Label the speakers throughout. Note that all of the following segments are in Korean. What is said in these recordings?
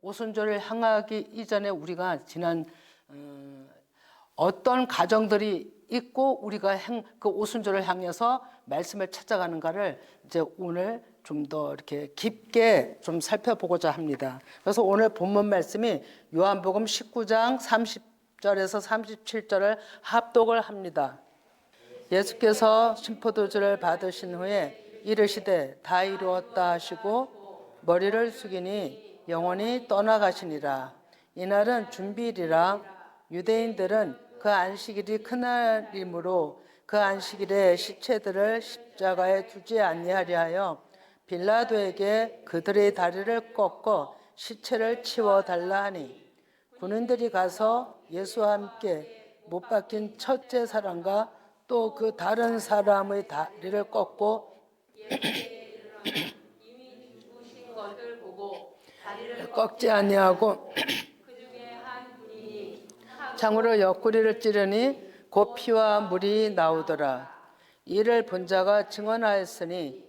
Speaker 1: 오순절을 향하기 이전에 우리가 지난 어떤 가정들이 있고 우리가 그 오순절을 향해서 말씀을 찾아가는가를 이제 오늘 좀 더 이렇게 깊게 좀 살펴보고자 합니다. 그래서 오늘 본문 말씀이 요한복음 19장 30절에서 37절을 합독을 합니다. 예수께서 신포도주를 받으신 후에 이르시되 다 이루었다 하시고 머리를 숙이니 영원히 떠나가시니라. 이날은 준비일이라. 유대인들은 그 안식일이 그날이므로 그 안식일에 시체들을 십자가에 두지 아니하려 하여 빌라도에게 그들의 다리를 꺾어 시체를 치워달라 하니 군인들이 가서 예수와 함께 못 박힌 첫째 사람과 또 그 다른 사람의 다리를 꺾고 꺾지 아니하고 창으로 옆구리를 찌르니 곧 피와 물이 나오더라. 이를 본 자가 증언하였으니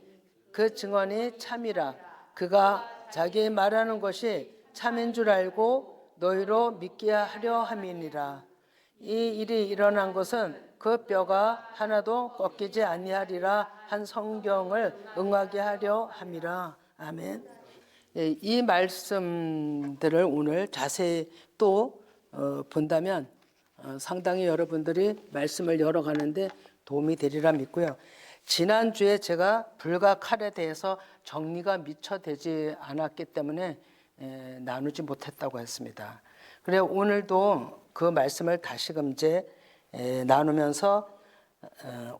Speaker 1: 그 증언이 참이라. 그가 자기 말하는 것이 참인 줄 알고 너희로 믿게 하려 함이니라. 이 일이 일어난 것은 그 뼈가 하나도 꺾이지 아니하리라 한 성경을 응하게 하려 함이라. 아멘. 이 말씀들을 오늘 자세히 또 본다면 상당히 여러분들이 말씀을 열어가는데 도움이 되리라 믿고요. 지난주에 제가 불과 칼에 대해서 정리가 미처 되지 않았기 때문에 나누지 못했다고 했습니다. 그래 오늘도 그 말씀을 다시금 이제 나누면서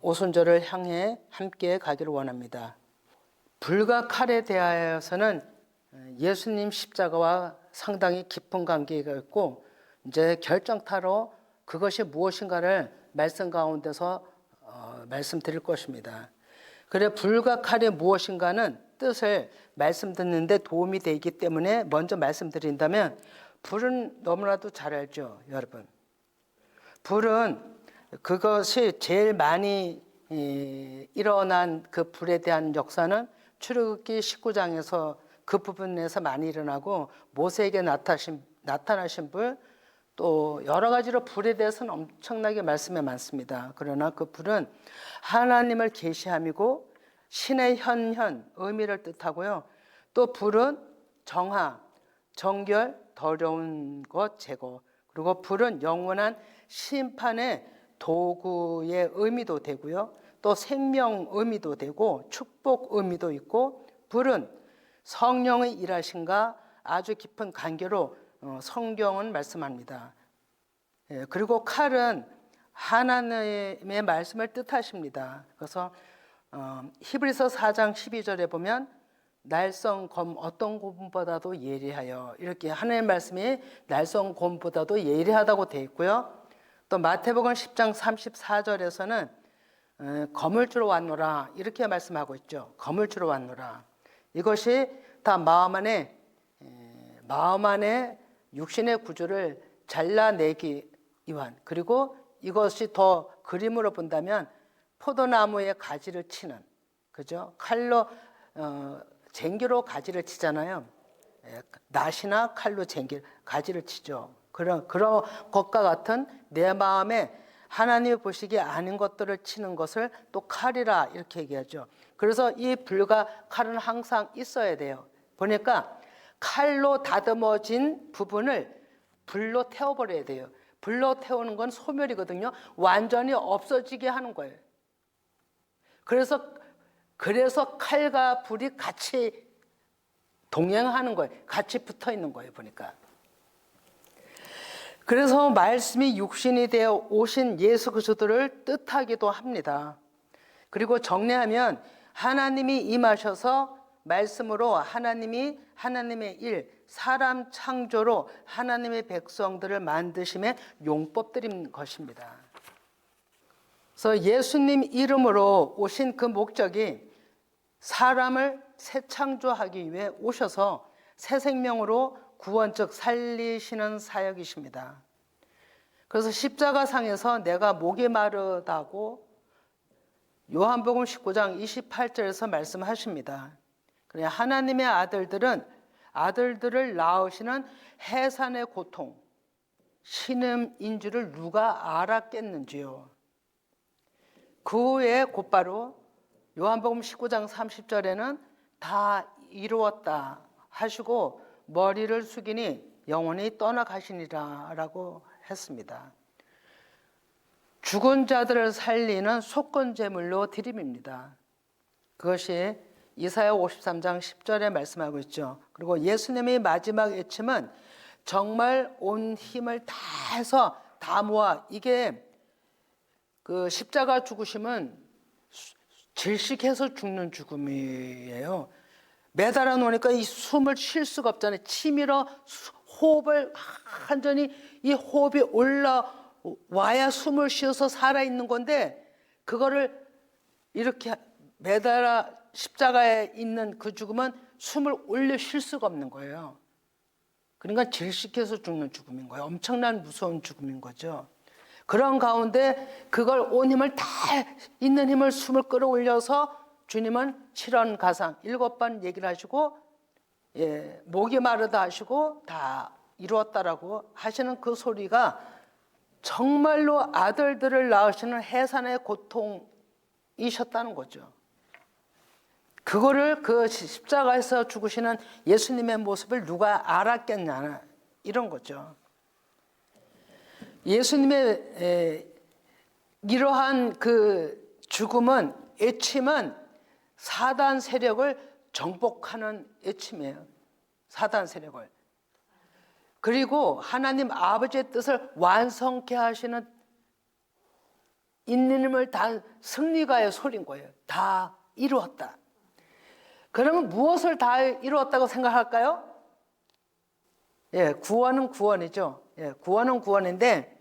Speaker 1: 오순절을 향해 함께 가기를 원합니다. 불과 칼에 대하여서는 예수님 십자가와 상당히 깊은 관계가 있고 이제 결정타로 그것이 무엇인가를 말씀 가운데서 말씀드릴 것입니다. 그래 불과 칼이 무엇인가는 뜻을 말씀 듣는데 도움이 되기 때문에 먼저 말씀드린다면 불은 너무나도 잘 알죠, 여러분. 불은 그것이 제일 많이 일어난 그 불에 대한 역사는 출애굽기 19장에서 그 부분에서 많이 일어나고 모세에게 나타나신 불, 또 여러 가지로 불에 대해서는 엄청나게 말씀이 많습니다. 그러나 그 불은 하나님을 계시함이고 신의 현현, 의미를 뜻하고요. 또 불은 정화, 정결, 더러운 것 제거, 그리고 불은 영원한 심판의 도구의 의미도 되고요. 또 생명 의미도 되고 축복 의미도 있고 불은 성령의 일하심과 아주 깊은 관계로 성경은 말씀합니다. 그리고 칼은 하나님의 말씀을 뜻하십니다. 그래서 히브리서 4장 12절에 보면 날성 검 어떤 검보다도 예리하여 이렇게 하나님의 말씀이 날성 검보다도 예리하다고 되어 있고요. 또 마태복음 10장 34절에서는 검을 주러 왔노라 이렇게 말씀하고 있죠. 검을 주러 왔노라. 이것이 다 마음 안에 육신의 구조를 잘라내기 위한, 그리고 이것이 더 그림으로 본다면 포도나무의 가지를 치는, 그죠? 칼로 쟁기로 가지를 치잖아요. 낫이나 칼로 가지를 치죠. 그런 것과 같은 내 마음에 하나님이 보시기에 아닌 것들을 치는 것을 또 칼이라 이렇게 얘기하죠. 그래서 이 불과 칼은 항상 있어야 돼요. 보니까 칼로 다듬어진 부분을 불로 태워버려야 돼요. 불로 태우는 건 소멸이거든요. 완전히 없어지게 하는 거예요. 그래서 칼과 불이 같이 동행하는 거예요. 같이 붙어 있는 거예요, 보니까. 그래서 말씀이 육신이 되어 오신 예수 그리스도를 뜻하기도 합니다. 그리고 정리하면 하나님이 임하셔서 말씀으로 하나님의 일, 사람 창조로 하나님의 백성들을 만드심의 용법들인 것입니다. 그래서 예수님 이름으로 오신 그 목적이 사람을 새 창조하기 위해 오셔서 새 생명으로 구원적 살리시는 사역이십니다. 그래서 십자가상에서 내가 목이 마르다고 요한복음 19장 28절에서 말씀하십니다. 그래 하나님의 아들들은 아들들을 낳으시는 해산의 고통, 신음인 줄을 누가 알았겠는지요. 그 후에 곧바로 요한복음 19장 30절에는 다 이루었다 하시고 머리를 숙이니 영원히 떠나가시니라 라고 했습니다. 죽은 자들을 살리는 속건제물로 드림입니다. 그것이 이사야 53장 10절에 말씀하고 있죠. 그리고 예수님의 마지막 외침은 정말 온 힘을 다해서 다 모아, 이게 그 십자가 죽으심은 질식해서 죽는 죽음이에요. 매달아 놓으니까 이 숨을 쉴 수가 없잖아요. 치밀어 호흡을 완전히 이 호흡이 올라와야 숨을 쉬어서 살아있는 건데, 그거를 이렇게 매달아 십자가에 있는 그 죽음은 숨을 올려 쉴 수가 없는 거예요. 그러니까 질식해서 죽는 죽음인 거예요. 엄청난 무서운 죽음인 거죠. 그런 가운데 그걸 온 힘을 다 있는 힘을 숨을 끌어올려서 주님은 7원 가상 7번 얘기를 하시고, 목이 마르다 하시고 다 이루었다라고 하시는 그 소리가 정말로 아들들을 낳으시는 해산의 고통이셨다는 거죠. 그거를 그 십자가에서 죽으시는 예수님의 모습을 누가 알았겠냐, 이런 거죠. 예수님의 이러한 그 죽음은, 애침은 사단 세력을 정복하는 애침이에요. 사단 세력을. 그리고 하나님 아버지의 뜻을 완성케 하시는 있는 힘을 다 승리가의 소리인 거예요. 다 이루었다. 그러면 무엇을 다 이루었다고 생각할까요? 구원은 구원이죠. 구원은 구원인데,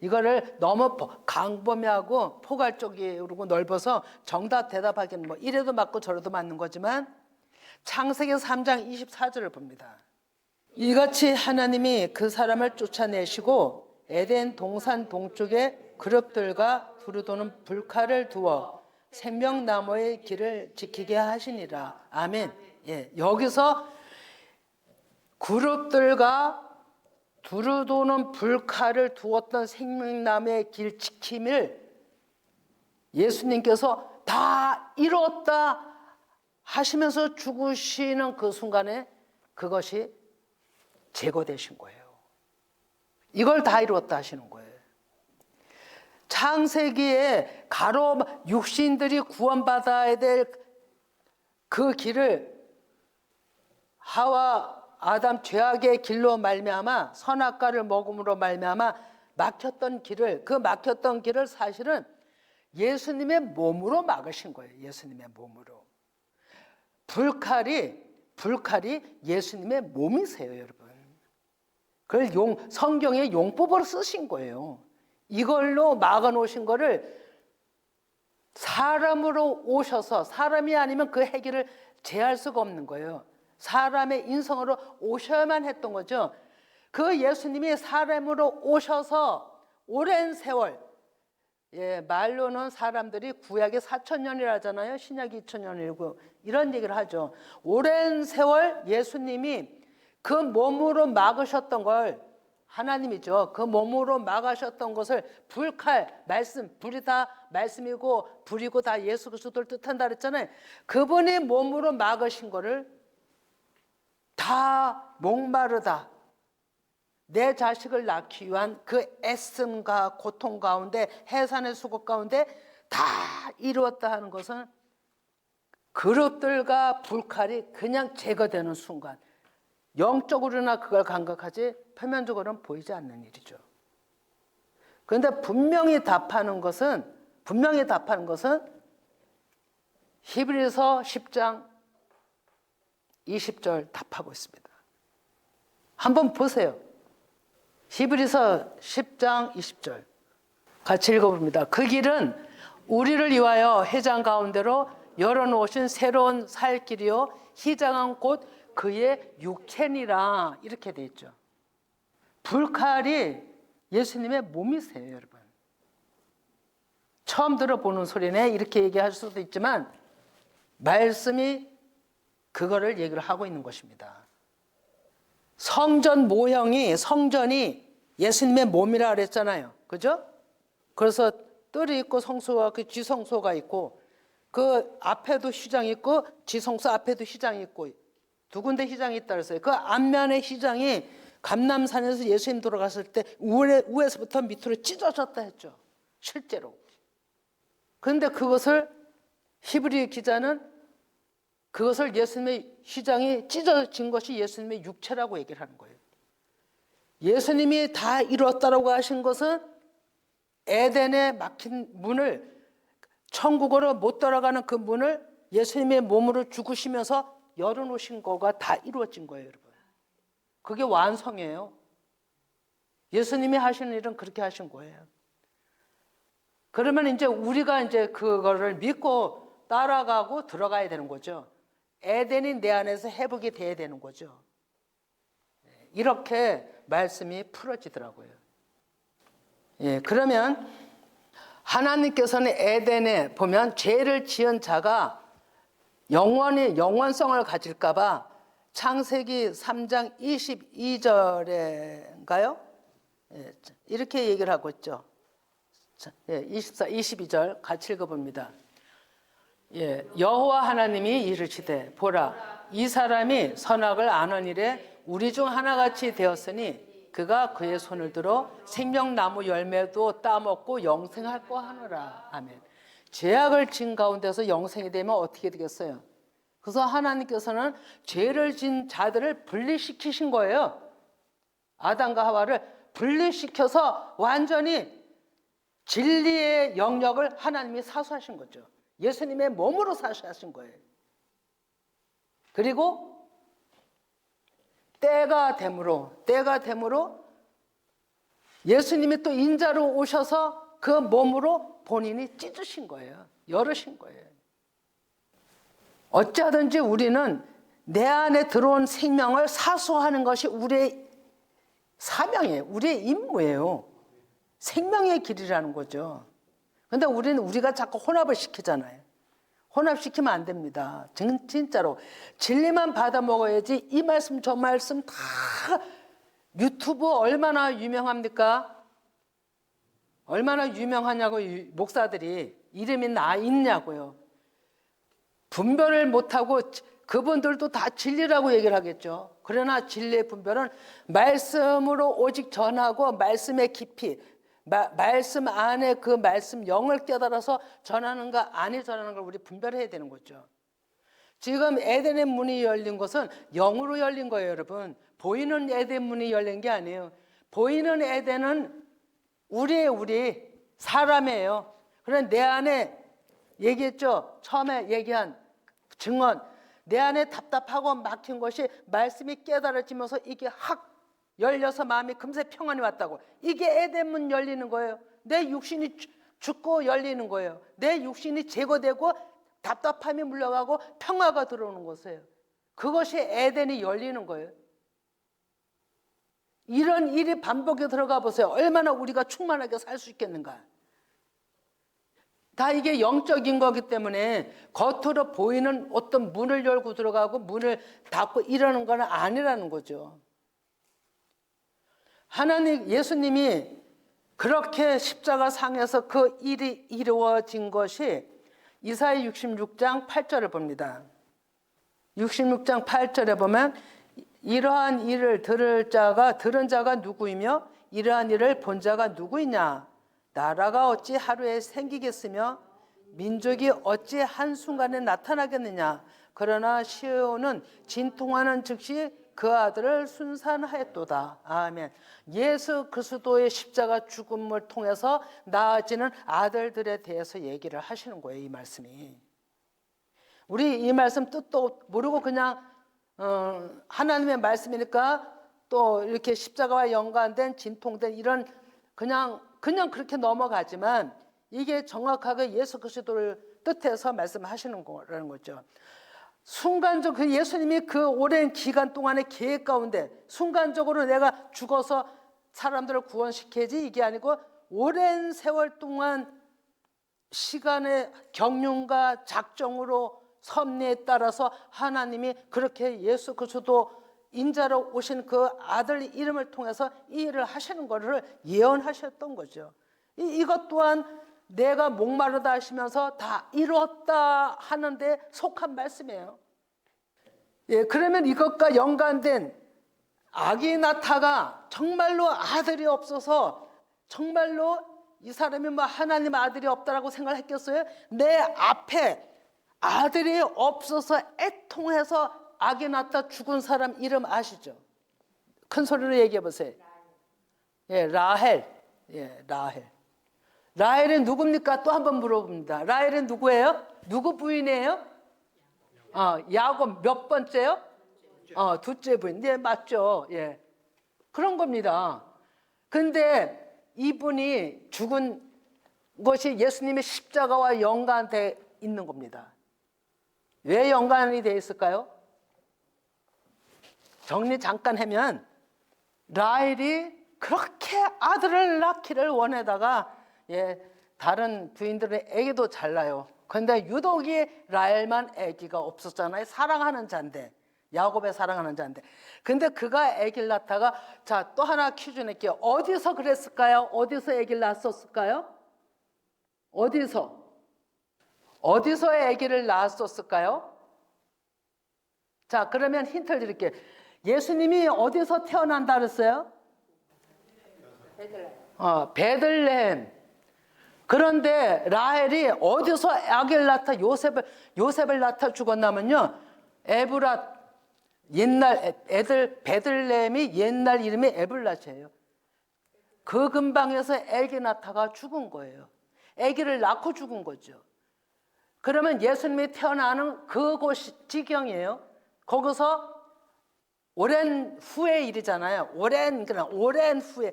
Speaker 1: 이거를 너무 광범위하고 포괄적이고 넓어서 정답 대답하기는 뭐 이래도 맞고 저래도 맞는 거지만, 창세기 3장 24절을 봅니다. 이같이 하나님이 그 사람을 쫓아내시고 에덴 동산 동쪽에 그룹들과 두루도는 불칼을 두어 생명나무의 길을 지키게 하시니라. 아멘. 여기서 그룹들과 두루도는 불칼을 두었던 생명나무의 길 지킴을 예수님께서 다 이루었다 하시면서 죽으시는 그 순간에 그것이 제거되신 거예요. 이걸 다 이루었다 하시는 거예요. 창세기에 가로 육신들이 구원받아야 될 그 길을 하와 아담 죄악의 길로 말미암아 선악과를 먹음으로 말미암아 막혔던 길을, 그 막혔던 길을 사실은 예수님의 몸으로 막으신 거예요. 예수님의 몸으로. 불칼이 예수님의 몸이세요, 여러분. 그걸 성경의 용법으로 쓰신 거예요. 이걸로 막아놓으신 거를 사람으로 오셔서, 사람이 아니면 그 해결을 제할 수가 없는 거예요. 사람의 인성으로 오셔야만 했던 거죠. 그 예수님이 사람으로 오셔서 오랜 세월, 말로는 사람들이 구약이 4,000년이라 하잖아요. 신약이 2,000년이고 이런 얘기를 하죠. 오랜 세월 예수님이 그 몸으로 막으셨던 걸, 하나님이죠. 그 몸으로 막으셨던 것을 불칼, 말씀, 불이 다 말씀이고 불이고 다 예수 그리스도를 뜻한다 그랬잖아요. 그분이 몸으로 막으신 거를 다 목마르다, 내 자식을 낳기 위한 그 애씀과 고통 가운데, 해산의 수고 가운데 다 이루었다 하는 것은 그릇들과 불칼이 그냥 제거되는 순간, 영적으로나 그걸 감각하지 표면적으로는 보이지 않는 일이죠. 그런데 분명히 답하는 것은 히브리서 10장 20절 답하고 있습니다. 한번 보세요. 히브리서 10장 20절 같이 읽어봅니다. 그 길은 우리를 위하여 회장 가운데로 열어놓으신 새로운 살 길이요 희장한 곳 그의 육체니라, 이렇게 돼 있죠. 불칼이 예수님의 몸이세요, 여러분. 처음 들어보는 소리네 이렇게 얘기할 수도 있지만, 말씀이 그거를 얘기를 하고 있는 것입니다. 성전이 예수님의 몸이라 그랬잖아요. 그죠? 그래서 뜰이 있고 성소가 그 지성소가 있고 그 앞에도 휘장이 있고 지성소 앞에도 휘장이 있고 두 군데 휘장이 있다 그랬어요. 그 앞면의 휘장이 감람산에서 예수님 돌아갔을 때 위에서부터 밑으로 찢어졌다 했죠. 실제로. 그런데 그것을 히브리 기자는 그것을 예수님의 휘장이 찢어진 것이 예수님의 육체라고 얘기를 하는 거예요. 예수님이 다 이뤘다라고 하신 것은 에덴에 막힌 문을, 천국으로 못 들어가는 그 문을 예수님의 몸으로 죽으시면서 열어놓으신 거가 다 이루어진 거예요, 여러분. 그게 완성이에요. 예수님이 하시는 일은 그렇게 하신 거예요. 그러면 이제 우리가 이제 그거를 믿고 따라가고 들어가야 되는 거죠. 에덴이 내 안에서 회복이 돼야 되는 거죠. 이렇게 말씀이 풀어지더라고요. 예, 그러면 하나님께서는 에덴에 보면 죄를 지은 자가 영원성을 가질까 봐 창세기 3장 22절인가요? 예, 이렇게 얘기를 하고 있죠. 22절 같이 읽어봅니다. 예, 여호와 하나님이 이르시되 보라 이 사람이 선악을 아느니래 우리 중 하나같이 되었으니 그가 그의 손을 들어 생명나무 열매도 따먹고 영생할거 하노라. 아멘. 죄악을 진 가운데서 영생이 되면 어떻게 되겠어요? 그래서 하나님께서는 죄를 진 자들을 분리시키신 거예요. 아담과 하와를 분리시켜서 완전히 진리의 영역을 하나님이 사수하신 거죠. 예수님의 몸으로 사수하신 거예요. 그리고 때가 됨으로 예수님이 또 인자로 오셔서 그 몸으로 본인이 찢으신 거예요. 열으신 거예요. 어찌하든지 우리는 내 안에 들어온 생명을 사수하는 것이 우리의 사명이에요. 우리의 임무예요. 생명의 길이라는 거죠. 그런데 우리가 자꾸 혼합을 시키잖아요. 혼합시키면 안 됩니다. 진짜로 진리만 받아 먹어야지. 이 말씀 저 말씀 다 유튜브 얼마나 유명합니까? 얼마나 유명하냐고 목사들이 이름이 나 있냐고요. 분별을 못하고 그분들도 다 진리라고 얘기를 하겠죠. 그러나 진리의 분별은 말씀으로 오직 전하고 말씀의 깊이, 말씀 안에 그 말씀 영을 깨달아서 전하는가 아니 전하는 걸 우리 분별해야 되는 거죠. 지금 에덴의 문이 열린 것은 영으로 열린 거예요, 여러분. 보이는 에덴 문이 열린 게 아니에요. 보이는 에덴은 우리 사람이에요. 그런데 내 안에 얘기했죠. 처음에 얘기한 증언. 내 안에 답답하고 막힌 것이 말씀이 깨달아지면서 이게 확 열려서 마음이 금세 평안이 왔다고. 이게 에덴문 열리는 거예요. 내 육신이 죽고 열리는 거예요. 내 육신이 제거되고 답답함이 물러가고 평화가 들어오는 것이에요. 그것이 에덴이 열리는 거예요. 이런 일이 반복에 들어가 보세요. 얼마나 우리가 충만하게 살 수 있겠는가. 다 이게 영적인 거기 때문에 겉으로 보이는 어떤 문을 열고 들어가고 문을 닫고 이러는 건 아니라는 거죠. 예수님이 그렇게 십자가 상에서 그 일이 이루어진 것이 이사야 66장 8절을 봅니다. 66장 8절에 보면 이러한 일을 들은 자가 누구이며 이러한 일을 본 자가 누구이냐. 나라가 어찌 하루에 생기겠으며 민족이 어찌 한순간에 나타나겠느냐. 그러나 시온은 진통하는 즉시 그 아들을 순산하였도다. 아멘. 예수 그리스도의 십자가 죽음을 통해서 나아지는 아들들에 대해서 얘기를 하시는 거예요, 이 말씀이. 우리 이 말씀 뜻도 모르고 그냥 하나님의 말씀이니까 또 이렇게 십자가와 연관된 진통된 이런 그냥 그렇게 넘어가지만 이게 정확하게 예수 그리스도를 뜻해서 말씀하시는 거라는 거죠. 순간적으로 예수님이 그 오랜 기간 동안의 계획 가운데 순간적으로 내가 죽어서 사람들을 구원시켜야지 이게 아니고 오랜 세월 동안 시간의 경륜과 작정으로 섭리에 따라서 하나님이 그렇게 예수 그리스도 인자로 오신 그 아들 이름을 통해서 이 일을 하시는 것을 예언하셨던 거죠. 이것 또한 내가 목마르다 하시면서 다 이루었다 하는데 속한 말씀이에요. 예, 그러면 이것과 연관된 아기나타가 정말로 아들이 없어서 정말로 이 사람이 뭐 하나님 아들이 없다라고 생각을 했겠어요? 내 앞에 아들이 없어서 애통해서 아기나타 죽은 사람 이름 아시죠? 큰 소리로 얘기해 보세요. 예, 라헬. 예, 라헬. 라헬은 누굽니까? 또 한번 물어봅니다. 라헬은 누구예요? 누구 부인이에요? 야곱 몇 번째요? 둘째 부인. 네, 맞죠. 예. 그런 겁니다. 근데 이분이 죽은 것이 예수님의 십자가와 연관되어 있는 겁니다. 왜 연관이 되어 있을까요? 정리 잠깐 하면 라헬이 그렇게 아들을 낳기를 원하다가 다른 부인들의 아기도 잘 낳아요. 그런데 유독이 라헬만 아기가 없었잖아요. 사랑하는 자인데, 야곱의 사랑하는 자인데. 근데 그가 아기를 낳다가, 자, 또 하나 퀴즈 낼게요. 어디서 그랬을까요? 어디서 아기를 낳았었을까요? 어디서 아기를 낳았었을까요? 자, 그러면 힌트를 드릴게요. 예수님이 어디서 태어난다 그랬어요? 베들레헴. 그런데 라헬이 어디서 아기를 낳다 요셉을 낳다 죽었냐면요, 에브랏, 옛날 베들레헴이 옛날 이름이 에블랏이에요. 그 근방에서 아기 낳다가 죽은 거예요. 아기를 낳고 죽은 거죠. 그러면 예수님이 태어나는 그곳이 지경이에요. 거기서 오랜 후의 일이잖아요. 오랜 후에.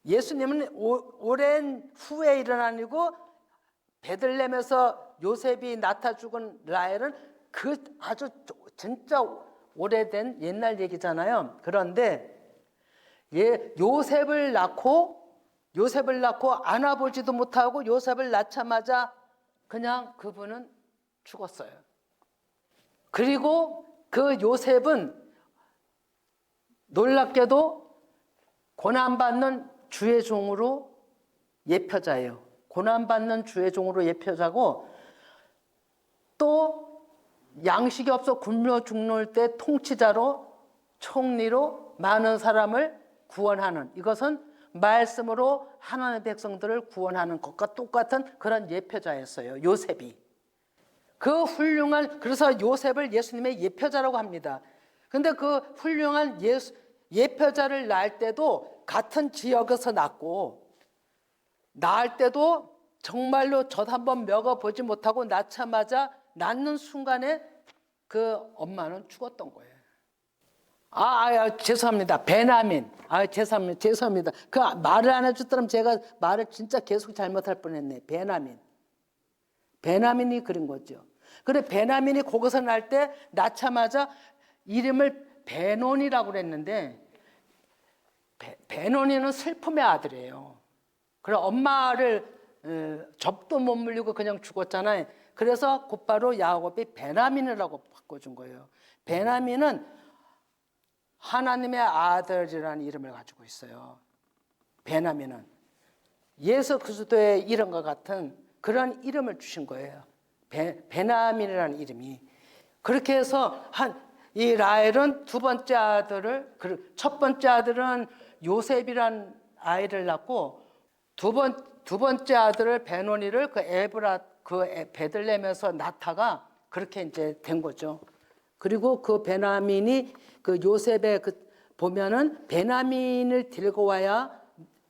Speaker 1: 예수님은 오랜 후에 일은 아니고 베들레헴에서 요셉이 낳다 죽은 라헬은 그 아주 진짜 오래된 옛날 얘기잖아요. 그런데 요셉을 낳고 안아보지도 못하고 요셉을 낳자마자 그냥 그분은 죽었어요. 그리고 그 요셉은 놀랍게도 고난받는 주의 종으로 예표자예요. 고난받는 주의 종으로 예표자고, 또 양식이 없어 굶어 죽는 때 통치자로, 총리로 많은 사람을 구원하는, 이것은 말씀으로 하나님의 백성들을 구원하는 것과 똑같은 그런 예표자였어요. 요셉이. 그 훌륭한, 그래서 요셉을 예수님의 예표자라고 합니다. 근데 그 훌륭한 예표자를 낳을 때도 같은 지역에서 낳고, 낳을 때도 정말로 젖 한번 먹어보지 못하고 낳자마자 낳는 순간에 그 엄마는 죽었던 거예요. 죄송합니다. 베냐민. 죄송합니다. 그 말을 안 해줬더라면 제가 말을 진짜 계속 잘못할 뻔했네. 베냐민이 그린 거죠. 그래, 베냐민이 거기서 날 때 낳자마자 이름을 베논이라고 그랬는데, 베논이는 슬픔의 아들이에요. 그래, 엄마를 접도 못 물리고 그냥 죽었잖아요. 그래서 곧바로 야곱이 베냐민이라고 바꿔준 거예요. 베냐민은 하나님의 아들이라는 이름을 가지고 있어요. 베냐민은 예수 그리스도의 이름과 같은 그런 이름을 주신 거예요. 베냐민이라는 이름이. 그렇게 해서 이 라헬은 두 번째 아들을, 첫 번째 아들은 요셉이란 아이를 낳고, 두 번째 아들을 베노니를 그 베들레헴에서 낳다가 그렇게 이제 된 거죠. 그리고 그 베냐민이 그 요셉의 보면은 베냐민을 데리고 와야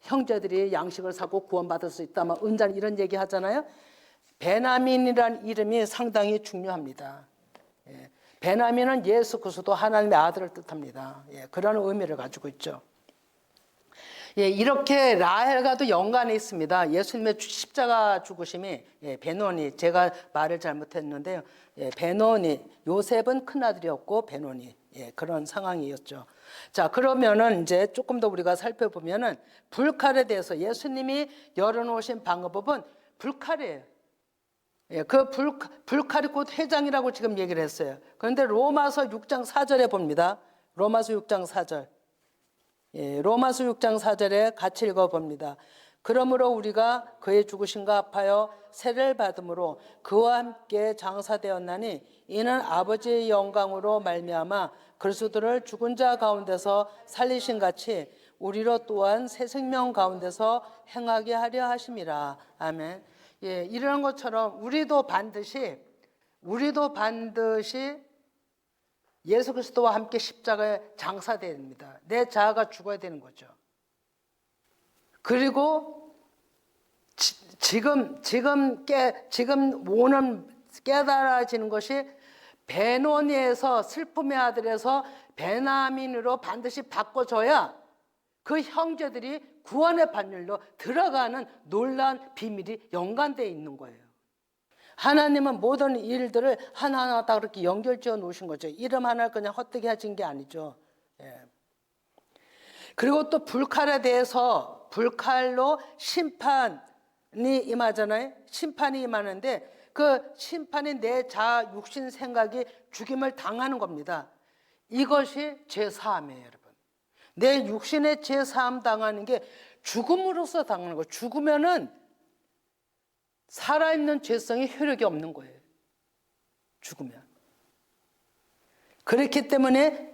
Speaker 1: 형제들이 양식을 사고 구원받을 수 있다, 막 은잔 이런 얘기 하잖아요. 베냐민이라는 이름이 상당히 중요합니다. 베냐민은 예수 그리스도 하나님의 아들을 뜻합니다. 그런 의미를 가지고 있죠. 이렇게 라헬과도 연관이 있습니다. 예수님의 십자가 죽으심이 베노니, 제가 말을 잘못했는데요. 베노니, 요셉은 큰아들이었고 베노니, 그런 상황이었죠. 자, 그러면은 이제 조금 더 우리가 살펴보면은 불칼에 대해서 예수님이 열어놓으신 방법은 불칼이에요. 예, 그 불칼이 곧 회장이라고 지금 얘기를 했어요. 그런데 로마서 6장 4절에 봅니다. 로마서 6장 4절. 예, 로마서 6장 4절에 같이 읽어봅니다. 그러므로 우리가 그의 죽으심과 합하여 세를 받음으로 그와 함께 장사되었나니 이는 아버지의 영광으로 말미암아 그리스도를 죽은 자 가운데서 살리신 같이 우리로 또한 새 생명 가운데서 행하게 하려 하심이라. 아멘. 예, 이런 것처럼 우리도 반드시 예수 그리스도와 함께 십자가에 장사돼야 됩니다. 내 자아가 죽어야 되는 거죠. 그리고 지금 오는 깨달아지는 것이 베노니에서 슬픔의 아들에서 베냐민으로 반드시 바꿔줘야 그 형제들이 구원의 반열로 들어가는 놀라운 비밀이 연관되어 있는 거예요. 하나님은 모든 일들을 하나하나 다 그렇게 연결지어 놓으신 거죠. 이름 하나를 그냥 헛되게 하신 게 아니죠. 예. 그리고 또 불칼에 대해서 불칼로 심판이 임하잖아요. 심판이 임하는데 그 심판이 내 자아, 육신, 생각이 죽임을 당하는 겁니다. 이것이 죄사함이에요, 여러분. 내 육신의 죄사함 당하는 게 죽음으로써 당하는 거예요. 죽으면은 살아있는 죄성이 효력이 없는 거예요. 죽으면. 그렇기 때문에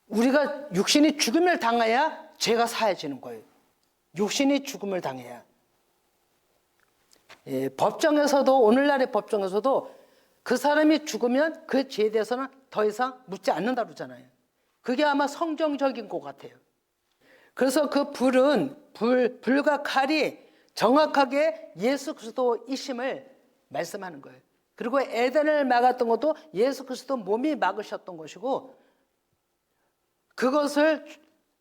Speaker 1: 우리가 육신이 죽음을 당해야 죄가 사해지는 거예요. 육신이 죽음을 당해야. 법정에서도 오늘날의 법정에서도 그 사람이 죽으면 그 죄에 대해서는 더 이상 묻지 않는다 그러잖아요. 그게 아마 성경적인 것 같아요. 그래서 그 불과 칼이 정확하게 예수 그리스도이심을 말씀하는 거예요. 그리고 에덴을 막았던 것도 예수 그리스도 몸이 막으셨던 것이고 그것을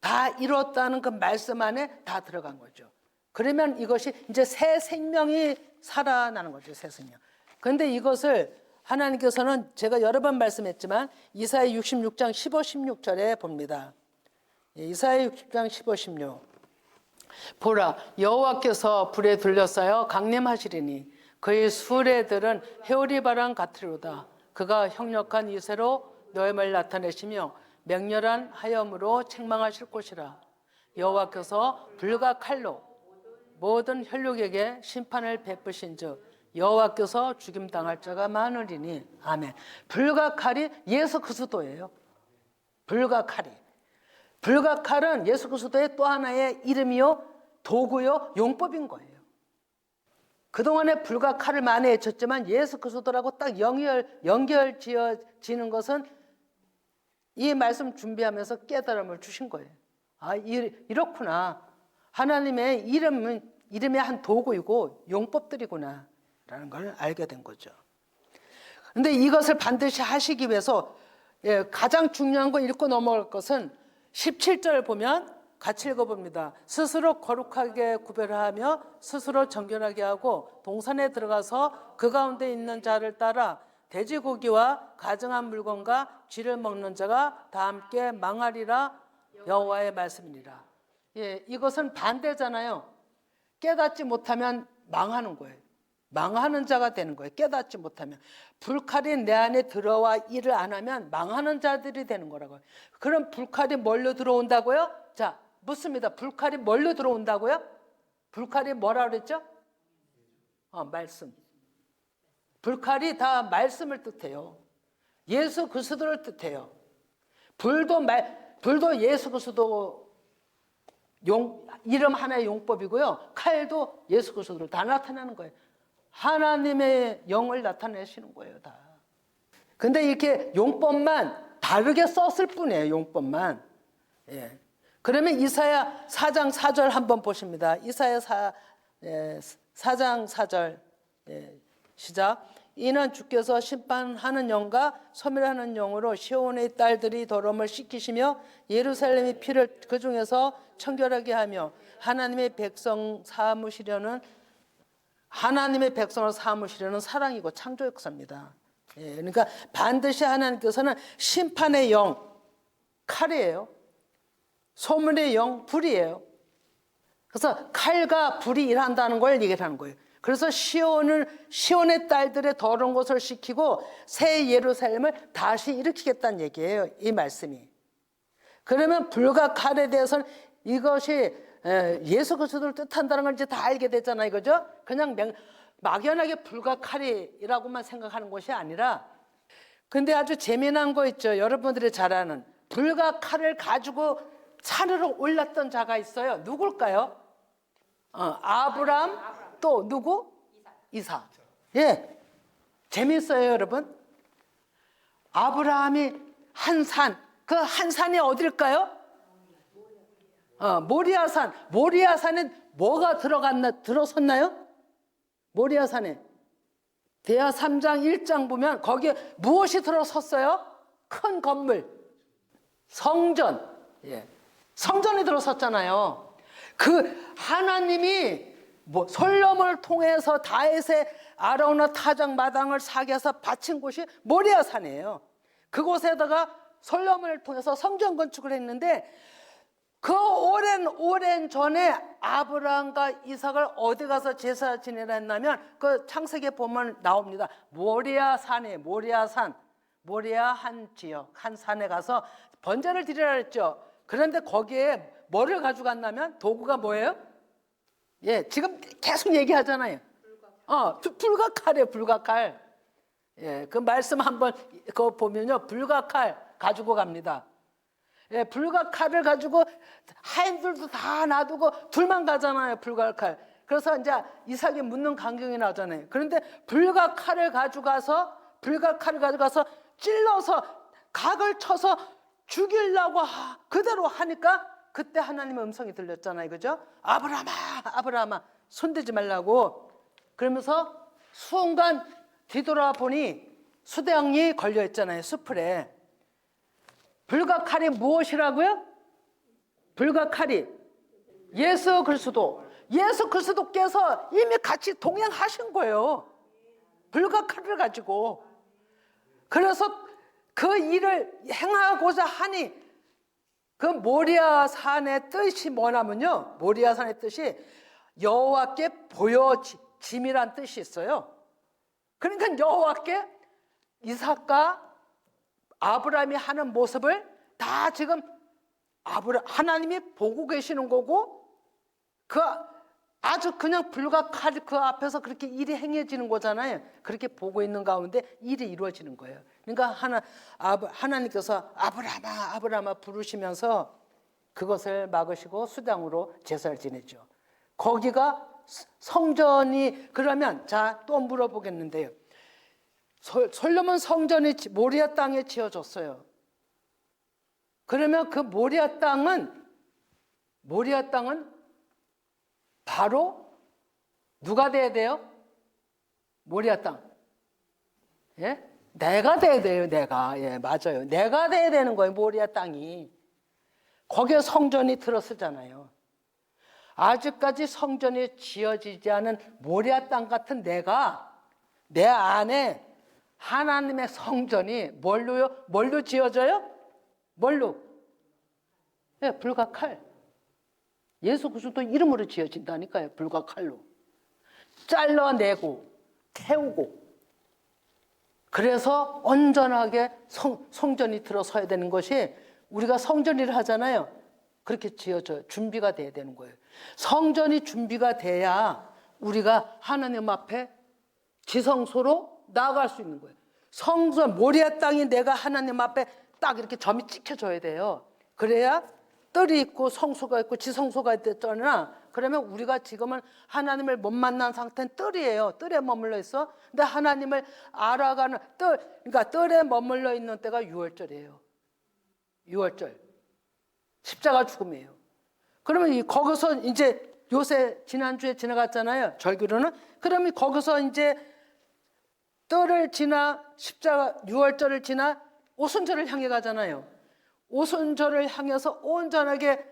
Speaker 1: 다 이뤘다는 그 말씀 안에 다 들어간 거죠. 그러면 이것이 이제 새 생명이 살아나는 거죠. 새 생명. 그런데 이것을 하나님께서는 제가 여러 번 말씀했지만 이사야 66장 15, 16절에 봅니다. 이사야 60장 15, 16. 보라, 여호와께서 불에 둘러싸여 강림하시리니 그의 수레들은 회오리 바람 같으리로다. 그가 형력한 이새로 노염을 나타내시며 맹렬한 하염으로 책망하실 것이라. 여호와께서 불과 칼로 모든 혈육에게 심판을 베푸신즉 여호와께서 죽임당할 자가 많으리니. 아멘. 불과 칼이 예수 그리스도예요. 불과 칼이. 불과 칼은 예수 그리스도의 또 하나의 이름이요, 도구요, 용법인 거예요. 그동안에 불과 칼을 많이 외쳤지만 예수 그리스도라고 딱 연결 지어지는 것은 이 말씀 준비하면서 깨달음을 주신 거예요. 아, 이렇구나. 하나님의 이름의 한 도구이고 용법들이구나 라는 걸 알게 된 거죠. 그런데 이것을 반드시 하시기 위해서 가장 중요한 거 읽고 넘어갈 것은 17절 보면 같이 읽어봅니다. 스스로 거룩하게 구별하며 스스로 정결하게 하고 동산에 들어가서 그 가운데 있는 자를 따라 돼지고기와 가증한 물건과 쥐를 먹는 자가 다 함께 망하리라. 여호와의 말씀이니라. 이것은 반대잖아요. 깨닫지 못하면 망하는 거예요. 망하는 자가 되는 거예요. 깨닫지 못하면. 불칼이 내 안에 들어와 일을 안 하면 망하는 자들이 되는 거라고요. 그럼 불칼이 뭘로 들어온다고요? 자, 묻습니다. 불칼이 뭘로 들어온다고요? 불칼이 뭐라 그랬죠? 말씀. 불칼이 다 말씀을 뜻해요. 예수 그리스도를 뜻해요. 불도 예수 그리스도 이름 하나의 용법이고요. 칼도 예수 그리스도를 다 나타내는 거예요. 하나님의 영을 나타내시는 거예요, 다. 근데 이렇게 용법만 다르게 썼을 뿐이에요, 용법만. 그러면 이사야 4장 4절 한번 보십니다. 이사야 4장 4절 시작. 이는 주께서 심판하는 영과 소멸하는 영으로 시온의 딸들이 더러움을 씻기시며 예루살렘의 피를 그 중에서 청결하게 하며 하나님의 백성을 삼으시려는 사랑이고 창조 역사입니다. 그러니까 반드시 하나님께서는 심판의 영, 칼이에요. 소멸의 영, 불이에요. 그래서 칼과 불이 일한다는 걸 얘기를 하는 거예요. 그래서 시온의 딸들의 더러운 것을 씻기고 새 예루살렘을 다시 일으키겠다는 얘기예요, 이 말씀이. 그러면 불과 칼에 대해서는 이것이 예수 그리스도를 뜻한다는 걸 이제 다 알게 되잖아요, 그죠? 그냥 막연하게 불과 칼이라고만 생각하는 것이 아니라, 근데 아주 재미난 거 있죠. 여러분들이 잘 아는 불과 칼을 가지고 산으로 올랐던 자가 있어요. 누굴까요? 아브람, 또 누구? 이삭. 예, 재밌어요, 여러분. 아브라함이 한 산, 그 한 산이 어딜까요? 모리아산. 모리아산에 뭐가 들어섰나요? 모리아산에 대하 3장 1장 보면 거기에 무엇이 들어섰어요? 큰 건물, 성전. 예. 성전이 들어섰잖아요. 그 하나님이 솔로몬을 통해서 다윗의 아라우나 타작 마당을 사게 해서 바친 곳이 모리아산이에요. 그곳에다가 솔로몬을 통해서 성전 건축을 했는데, 그 오랜 전에 아브라함과 이삭을 어디 가서 제사 지내라 했냐면, 그 창세기에 보면 나옵니다. 모리아산에, 모리아산, 모리아 한 지역, 한 산에 가서 번제를 드리라 했죠. 그런데 거기에 뭐를 가져갔냐면, 도구가 뭐예요? 예, 지금 계속 얘기하잖아요. 불과 칼이에요, 불과 칼. 예, 그 말씀 한번 그거 보면요, 불과 칼 가지고 갑니다. 예, 불과 칼을 가지고 하인들도 다 놔두고 둘만 가잖아요, 불과 칼. 그래서 이제 이삭이 묻는 광경이 나오잖아요. 그런데 불과 칼을 가져가서 찔러서 각을 쳐서 죽이려고 그대로 하니까 그때 하나님의 음성이 들렸잖아요, 그죠? 아브라함아, 아브라함아, 손대지 말라고. 그러면서 순간 뒤돌아보니 수대양이 걸려있잖아요, 수풀에. 불과 칼이 무엇이라고요? 불과 칼이 예수 그리스도께서 이미 같이 동행하신 거예요, 불과 칼을 가지고. 그래서 그 일을 행하고자 하니, 그 모리아산의 뜻이 뭐냐면요, 모리아산의 뜻이 여호와께 보여짐이란 뜻이 있어요. 그러니까 여호와께 이삭과 아브라함이 하는 모습을 다 지금 하나님이 보고 계시는 거고, 그 아주 그냥 불과 칼 그 앞에서 그렇게 일이 행해지는 거잖아요. 그렇게 보고 있는 가운데 일이 이루어지는 거예요. 그러니까 하나님께서 아브라함아, 아브라함아 부르시면서 그것을 막으시고 수당으로 제사를 지냈죠. 거기가 성전이, 그러면 자, 또 물어보겠는데요. 솔로몬 성전이 모리아 땅에 지어졌어요. 그러면 그 모리아 땅은 바로 누가 돼야 돼요? 모리아 땅. 예? 내가 돼야 돼요, 내가. 예, 맞아요. 내가 돼야 되는 거예요, 모리아 땅이. 거기에 성전이 들어서잖아요. 아직까지 성전이 지어지지 않은 모리아 땅 같은 내가, 내 안에 하나님의 성전이 뭘로 지어져요? 뭘로? 예, 불과 칼. 예수 그리스도 이름으로 지어진다니까요, 불과 칼로. 잘라내고 태우고. 그래서 온전하게 성전이 들어서야 되는 것이, 우리가 성전일을 하잖아요. 그렇게 지어져요. 준비가 돼야 되는 거예요. 성전이 준비가 돼야 우리가 하나님 앞에 지성소로 나아갈 수 있는 거예요. 성전, 모리아 땅이 내가 하나님 앞에 딱 이렇게 점이 찍혀져야 돼요. 그래야 뜰이 있고 성소가 있고 지성소가 있잖아. 그러면 우리가 지금은 하나님을 못 만난 상태는 뜰이에요. 뜰에 머물러 있어. 근데 하나님을 알아가는 그러니까 뜰에 머물러 있는 때가 유월절이에요. 유월절. 십자가 죽음이에요. 그러면 거기서 이제 요새 지난주에 지나갔잖아요, 절기로는. 그러면 거기서 이제 뜰을 지나 십자가 유월절을 지나 오순절을 향해 가잖아요. 오순절을 향해서 온전하게,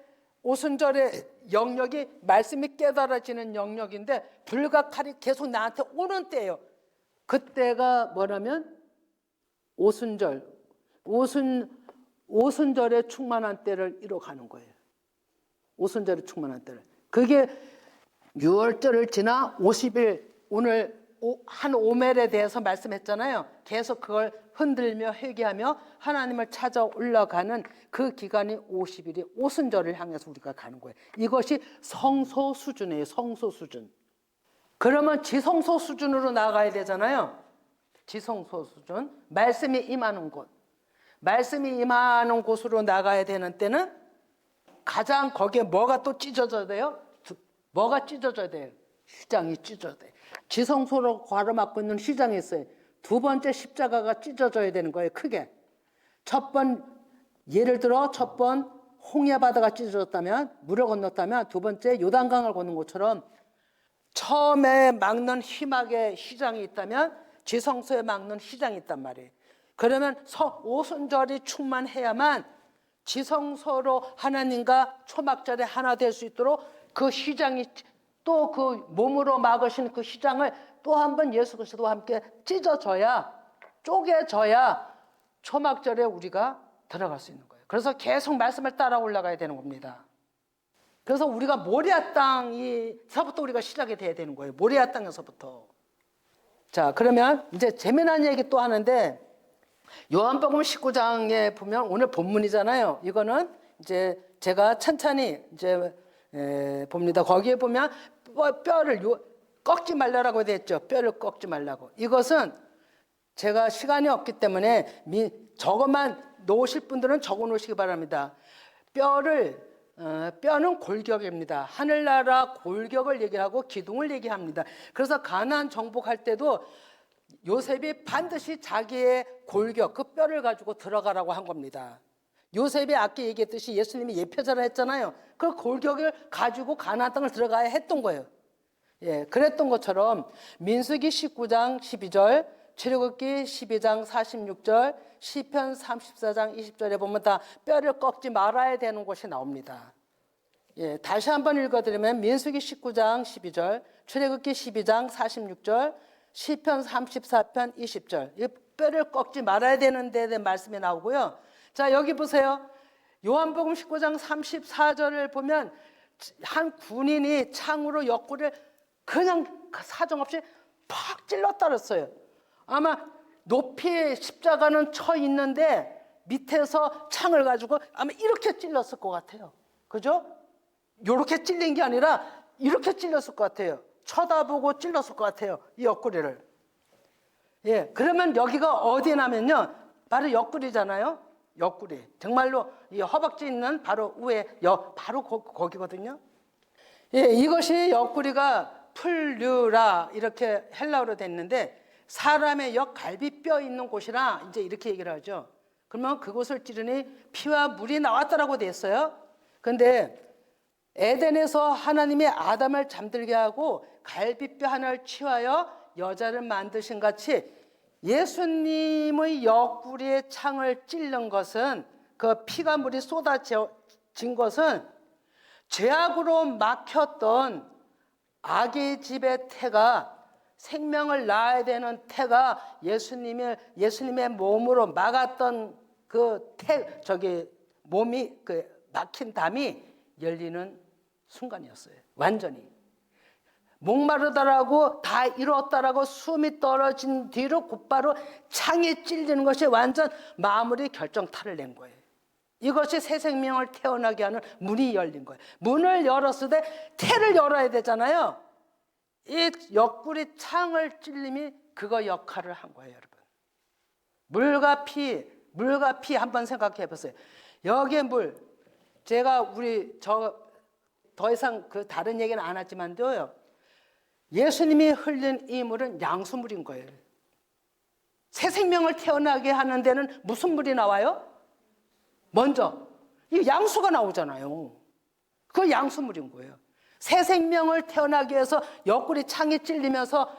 Speaker 1: 오순절의 영역이 말씀이 깨달아지는 영역인데, 불과 칼이 계속 나한테 오는 때예요. 그때가 뭐냐면 오순절에 충만한 때를 이뤄가는 거예요. 오순절에 충만한 때를. 그게 6월절을 지나 50일 오늘 한 오멜에 대해서 말씀했잖아요. 계속 그걸 흔들며 회개하며 하나님을 찾아 올라가는 그 기간이 50일이 오순절을 향해서 우리가 가는 거예요. 이것이 성소 수준이에요. 성소 수준. 그러면 지성소 수준으로 나가야 되잖아요. 지성소 수준. 말씀이 임하는 곳. 말씀이 임하는 곳으로 나가야 되는 때는 가장 거기에 뭐가 또 찢어져야 돼요? 뭐가 찢어져야 돼요? 휘장이 찢어져야 돼요. 지성소로 가로막고 있는 휘장이 있어요. 두 번째 십자가가 찢어져야 되는 거예요. 크게. 예를 들어 첫 번 홍해 바다가 찢어졌다면, 물을 건넜다면, 두 번째 요단강을 걷는 것처럼 처음에 막는 희막의 휘장이 있다면 지성소에 막는 휘장이 있단 말이에요. 그러면 오순절이 충만해야만 지성소로 하나님과 초막절에 하나 될 수 있도록 그 휘장이 또 그 몸으로 막으신 그 휘장을 또 한 번 예수 그리스도와 함께 찢어져야, 쪼개져야 초막절에 우리가 들어갈 수 있는 거예요. 그래서 계속 말씀을 따라 올라가야 되는 겁니다. 그래서 우리가 모리아 땅에서부터 우리가 시작이 돼야 되는 거예요. 모리아 땅에서부터. 자, 그러면 이제 재미난 얘기 또 하는데, 요한복음 19장에 보면 오늘 본문이잖아요. 이거는 이제 제가 천천히 이제 봅니다. 거기에 보면 뼈를 꺾지 말라고 되어 있죠. 뼈를 꺾지 말라고. 이것은 제가 시간이 없기 때문에 저것만 놓으실 분들은 적어 놓으시기 바랍니다. 뼈는 골격입니다. 하늘나라 골격을 얘기하고 기둥을 얘기합니다. 그래서 가나안 정복할 때도 요셉이 반드시 자기의 골격, 그 뼈를 가지고 들어가라고 한 겁니다. 요셉이 아까 얘기했듯이 예수님이 예표자라 했잖아요. 그 골격을 가지고 가나안 땅을 들어가야 했던 거예요. 예, 그랬던 것처럼 민수기 19장 12절, 출애굽기 12장 46절, 시편 34장 20절에 보면 다 뼈를 꺾지 말아야 되는 것이 나옵니다. 예, 다시 한번 읽어드리면 민수기 19장 12절, 출애굽기 12장 46절, 시편 34편 20절, 이 뼈를 꺾지 말아야 되는 데 대한 말씀이 나오고요. 자, 여기 보세요. 요한복음 19장 34절을 보면 한 군인이 창으로 옆구리를 그냥 사정없이 팍 찔렀다 그랬어요. 아마 높이 십자가는 쳐 있는데 밑에서 창을 가지고 아마 이렇게 찔렀을 것 같아요. 그죠? 이렇게 찔린 게 아니라 이렇게 찔렸을 것 같아요. 쳐다보고 찔렀을 것 같아요. 이 옆구리를. 예, 그러면 여기가 어디냐면요, 바로 옆구리잖아요. 옆구리. 정말로 이 허벅지 있는 바로 위에 바로 거기거든요. 예, 이것이 옆구리가 풀류라 이렇게 헬라어로 됐는데, 사람의 갈비뼈 있는 곳이라 이제 이렇게 얘기를 하죠. 그러면 그곳을 찌르니 피와 물이 나왔다라고 돼 있어요. 근데 에덴에서 하나님이 아담을 잠들게 하고 갈비뼈 하나를 취하여 여자를 만드신 같이 예수님의 옆구리에 창을 찔른 것은, 그 피가 물이 쏟아진 것은 죄악으로 막혔던 아기 집의 태가, 생명을 낳아야 되는 태가 예수님의 몸으로 막았던 그 몸이 막힌 담이 열리는 순간이었어요. 완전히. 목마르다라고 다 이뤘다라고 숨이 떨어진 뒤로 곧바로 창이 찔리는 것이 완전 마무리 결정타를 낸 거예요. 이것이 새 생명을 태어나게 하는 문이 열린 거예요. 문을 열었을 때 태를 열어야 되잖아요. 이 옆구리 창을 찔림이 그거 역할을 한 거예요, 여러분. 물과 피 한번 생각해 보세요. 여기에 물, 제가 더 이상 다른 얘기는 안 하지만도요, 예수님이 흘린 이 물은 양수물인 거예요. 새 생명을 태어나게 하는 데는 무슨 물이 나와요? 먼저 이 양수가 나오잖아요. 그 양수물인 거예요. 새 생명을 태어나기 위해서 옆구리 창이 찔리면서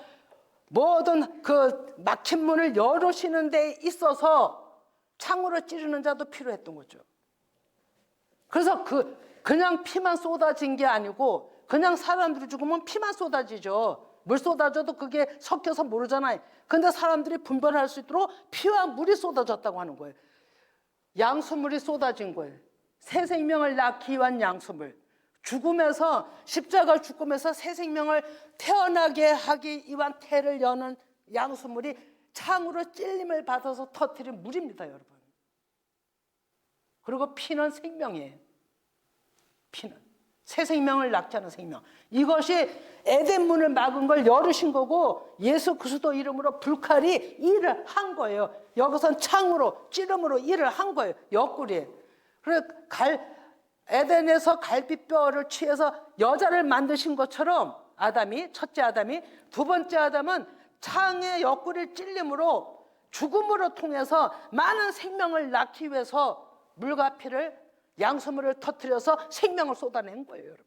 Speaker 1: 모든 그 막힌 문을 열으시는 데 있어서 창으로 찌르는 자도 필요했던 거죠. 그래서 그냥 피만 쏟아진 게 아니고, 그냥 사람들이 죽으면 피만 쏟아지죠. 물 쏟아져도 그게 섞여서 모르잖아요. 근데 사람들이 분별할 수 있도록 피와 물이 쏟아졌다고 하는 거예요. 양수물이 쏟아진 거예요. 새 생명을 낳기 위한 양수물. 죽음에서 십자가 죽음에서 새 생명을 태어나게 하기 위한 태를 여는 양수물이 창으로 찔림을 받아서 터뜨린 물입니다, 여러분. 그리고 피는 생명이에요. 피는 새 생명을 낳게 하는 생명. 이것이 에덴 문을 막은 걸 열으신 거고 예수 그리스도 이름으로 불칼이 일을 한 거예요. 여기선 창으로 찌름으로 일을 한 거예요. 옆구리에. 그래서 에덴에서 갈비뼈를 취해서 여자를 만드신 것처럼 아담이, 첫째 아담이, 두 번째 아담은 창의 옆구리를 찔림으로 죽음으로 통해서 많은 생명을 낳기 위해서 물과 피를 양수물을 터뜨려서 생명을 쏟아낸 거예요, 여러분.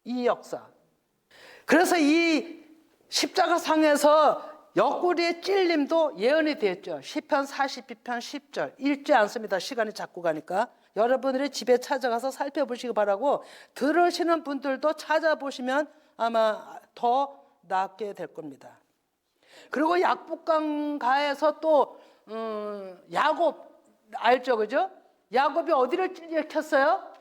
Speaker 1: 이 역사. 그래서 이 십자가상에서 옆구리의 찔림도 예언이 되었죠. 시편 42편 10절 읽지 않습니다. 시간이 자꾸 가니까. 여러분들이 집에 찾아가서 살펴보시기 바라고 들으시는 분들도 찾아보시면 아마 더 낫게 될 겁니다. 그리고 약복강가에서 또 야곱 알죠, 그죠? 야곱이 어디를 찔렸어요?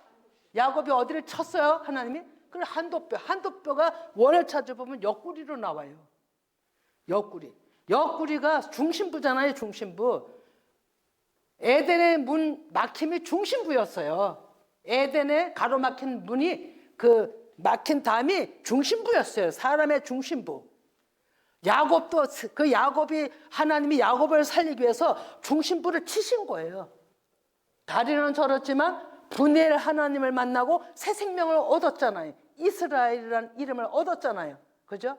Speaker 1: 야곱이 어디를 쳤어요? 하나님이? 그 한도뼈가 원을 찾아보면 옆구리로 나와요. 옆구리가 중심부잖아요, 중심부. 에덴의 문 막힘이 중심부였어요. 에덴의 가로막힌 문이 그 막힌 담이 중심부였어요. 사람의 중심부. 야곱도 그 야곱이 하나님이 야곱을 살리기 위해서 중심부를 치신 거예요. 다리는 절었지만 분의 하나님을 만나고 새 생명을 얻었잖아요. 이스라엘이라는 이름을 얻었잖아요. 그죠?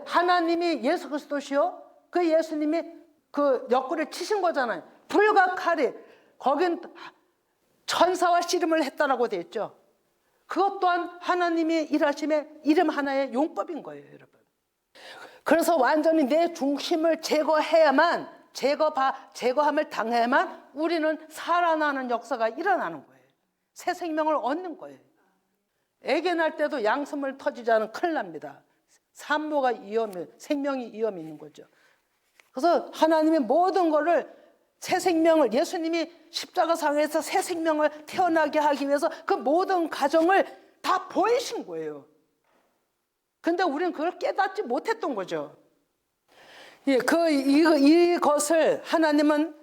Speaker 1: 하나님이 예수 그리스도시요. 그 예수님이 그 옆구리를 치신 거잖아요. 불과 칼이 거긴 천사와 씨름을 했다라고 되어 있죠. 그것 또한 하나님이 일하심의 이름 하나의 용법인 거예요, 여러분. 그래서 완전히 내 중심을 제거해야만 제거함을 당해야만 우리는 살아나는 역사가 일어나는 거예요. 새 생명을 얻는 거예요. 애기 낳을 때도 양수물 터지지 않으면 큰일 납니다. 산모가 생명이 위험이 있는 거죠. 그래서 하나님이 모든 것을 새 생명을 예수님이 십자가상에서 새 생명을 태어나게 하기 위해서 그 모든 과정을 다 보이신 거예요. 근데 우리는 그걸 깨닫지 못했던 거죠. 이것을 하나님은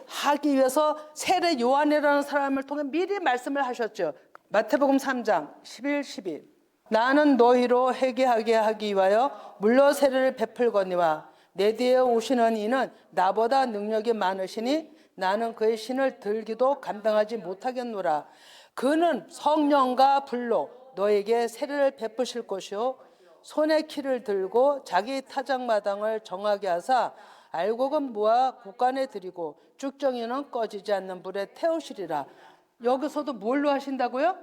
Speaker 1: 하기 위해서 세례 요한이라는 사람을 통해 미리 말씀을 하셨죠. 마태복음 3장 11, 12. 나는 너희로 회개하게 하기 위하여 물로 세례를 베풀거니와 내 뒤에 오시는 이는 나보다 능력이 많으시니 나는 그의 신을 들기도 감당하지 못하겠노라. 그는 성령과 불로 너에게 세례를 베푸실 것이요 손에 키를 들고 자기 타작마당을 정하게 하사 알곡은 모아 곳간에 들이고 쭉정이는 꺼지지 않는 불에 태우시리라. 여기서도 뭘로 하신다고요?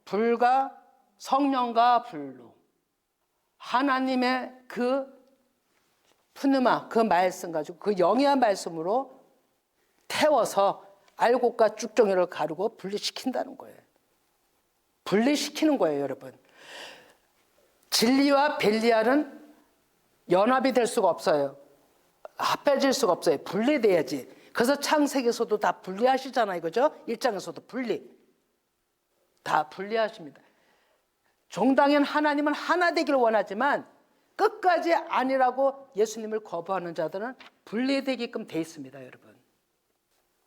Speaker 1: 불과 성령과 불로 하나님의 그 푸누마 그 말씀 가지고 그 영의 말씀으로 태워서 알곡과 쭉정이를 가르고 분리시킨다는 거예요. 분리시키는 거예요, 여러분. 진리와 벨리알은 연합이 될 수가 없어요. 합해질 수가 없어요. 분리돼야지. 그래서 창세기에서도 다 분리하시잖아요, 그죠? 1장에서도 다 분리하십니다. 종당인 하나님은 하나 되기를 원하지만 끝까지 아니라고 예수님을 거부하는 자들은 분리되게끔 돼 있습니다, 여러분.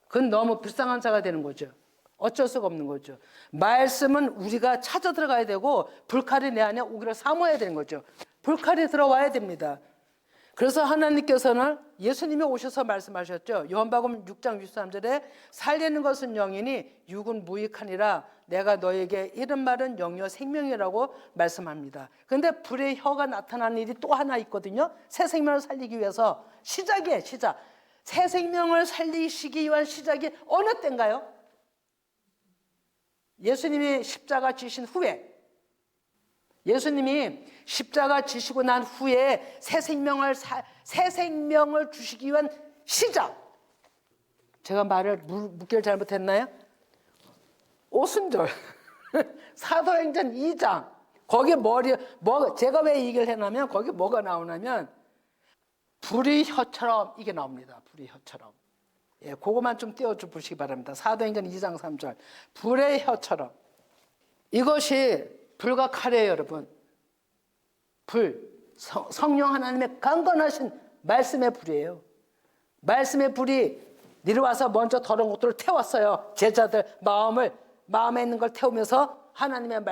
Speaker 1: 그건 너무 불쌍한 자가 되는 거죠. 어쩔 수가 없는 거죠. 말씀은 우리가 찾아 들어가야 되고 불칼이 내 안에 오기를 사모해야 되는 거죠. 불칼이 들어와야 됩니다. 그래서 하나님께서는 예수님이 오셔서 말씀하셨죠. 요한복음 6장 63절에 살리는 것은 영이니 육은 무익하니라 내가 너에게 이른 말은 영이요 생명이라고 말씀합니다. 그런데 불의 혀가 나타나는 일이 또 하나 있거든요. 새 생명을 살리기 위해서 시작이에요. 시작. 새 생명을 살리시기 위한 시작이 어느 때인가요? 예수님이 십자가 지신 후에 예수님이 십자가 지시고 난 후에 새 생명을 주시기 위한 시작. 제가 말을 묻기를 잘못했나요? 오순절 사도행전 2장 거기 제가 왜 이 얘기를 해냐면 거기 뭐가 나오냐면 불의 혀처럼 이게 나옵니다. 불의 혀처럼. 예, 그거만 좀 띄워줘 보시기 바랍니다. 사도행전 2장 3절. 불의 혀처럼. 이것이 불과 칼이에요, 여러분. 불. 성령 하나님의 강건하신 말씀의 불이에요. 말씀의 불이 내려와서 먼저 더러운 것들을 태웠어요. 제자들 마음에 있는 걸 태우면서 하나님의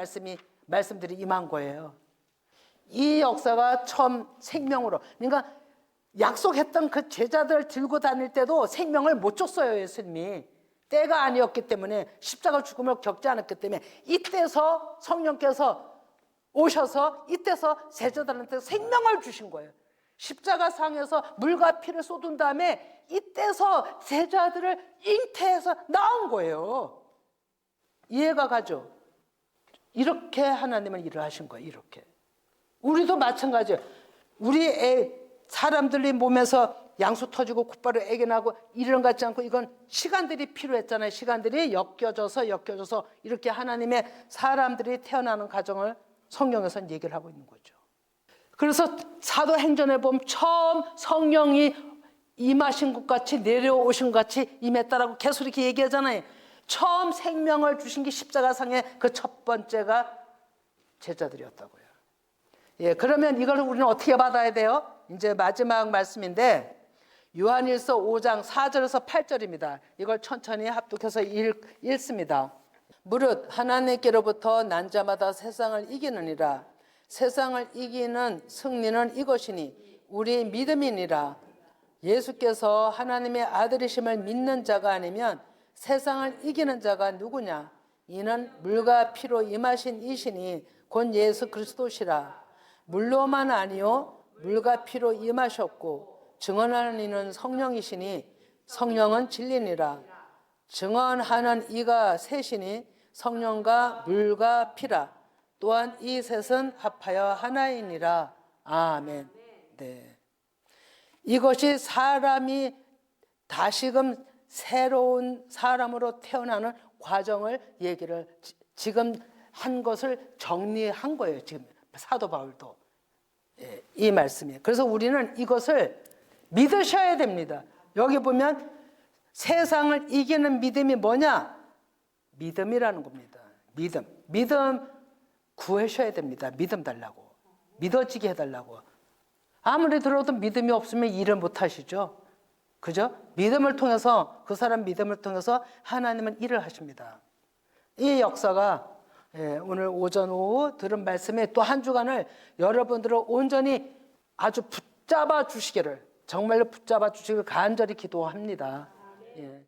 Speaker 1: 말씀들이 임한 거예요. 이 역사가 처음 생명으로, 그러니까 약속했던 그 제자들 들고 다닐 때도 생명을 못 줬어요, 예수님이. 때가 아니었기 때문에, 십자가 죽음을 겪지 않았기 때문에, 이때서 성령께서 오셔서 이때서 제자들한테 생명을 주신 거예요. 십자가 상에서 물과 피를 쏟은 다음에 이때서 제자들을 잉태해서 낳은 거예요. 이해가 가죠? 이렇게 하나님은 일을 하신 거예요. 이렇게. 우리도 마찬가지예요. 우리 사람들이 몸에서 양수 터지고 곧바로 애기 나고 이런 것 같지 않고, 이건 시간들이 필요했잖아요. 시간들이 엮여져서 이렇게 하나님의 사람들이 태어나는 과정을 성경에서는 얘기를 하고 있는 거죠. 그래서 사도행전에 보면 처음 성령이 임하신 것 같이, 내려오신 것 같이 임했다라고 계속 이렇게 얘기하잖아요. 처음 생명을 주신 게 십자가상의 그 첫 번째가 제자들이었다고요. 예, 그러면 이걸 우리는 어떻게 받아야 돼요? 이제 마지막 말씀인데, 요한일서 5장 4절에서 8절입니다. 이걸 천천히 합독해서 읽습니다. 무릇 하나님께로부터 난 자마다 세상을 이기느니라. 세상을 이기는 승리는 이것이니 우리 믿음이니라. 예수께서 하나님의 아들이심을 믿는 자가 아니면 세상을 이기는 자가 누구냐? 이는 물과 피로 임하신 이시니 곧 예수 그리스도시라. 물로만 아니요 물과 피로 임하셨고 증언하는 이는 성령이시니 성령은 진리니라. 증언하는 이가 셋이니 성령과 물과 피라. 또한 이 셋은 합하여 하나이니라. 아멘. 네. 이것이 사람이 다시금 새로운 사람으로 태어나는 과정을 얘기를 지금 한 것을 정리한 거예요. 지금 사도 바울도. 예, 이 말씀이에요. 그래서 우리는 이것을 믿으셔야 됩니다. 여기 보면 세상을 이기는 믿음이 뭐냐? 믿음이라는 겁니다. 믿음 구하셔야 됩니다. 믿음 달라고. 믿어지게 해달라고. 아무리 들어도 믿음이 없으면 일을 못 하시죠. 그죠? 믿음을 통해서, 그 사람 믿음을 통해서 하나님은 일을 하십니다. 이 역사가 오늘 오전 오후 들은 말씀에 또 한 주간을 여러분들을 온전히 아주 붙잡아 주시기를, 정말로 붙잡아 주시기를 간절히 기도합니다. 예.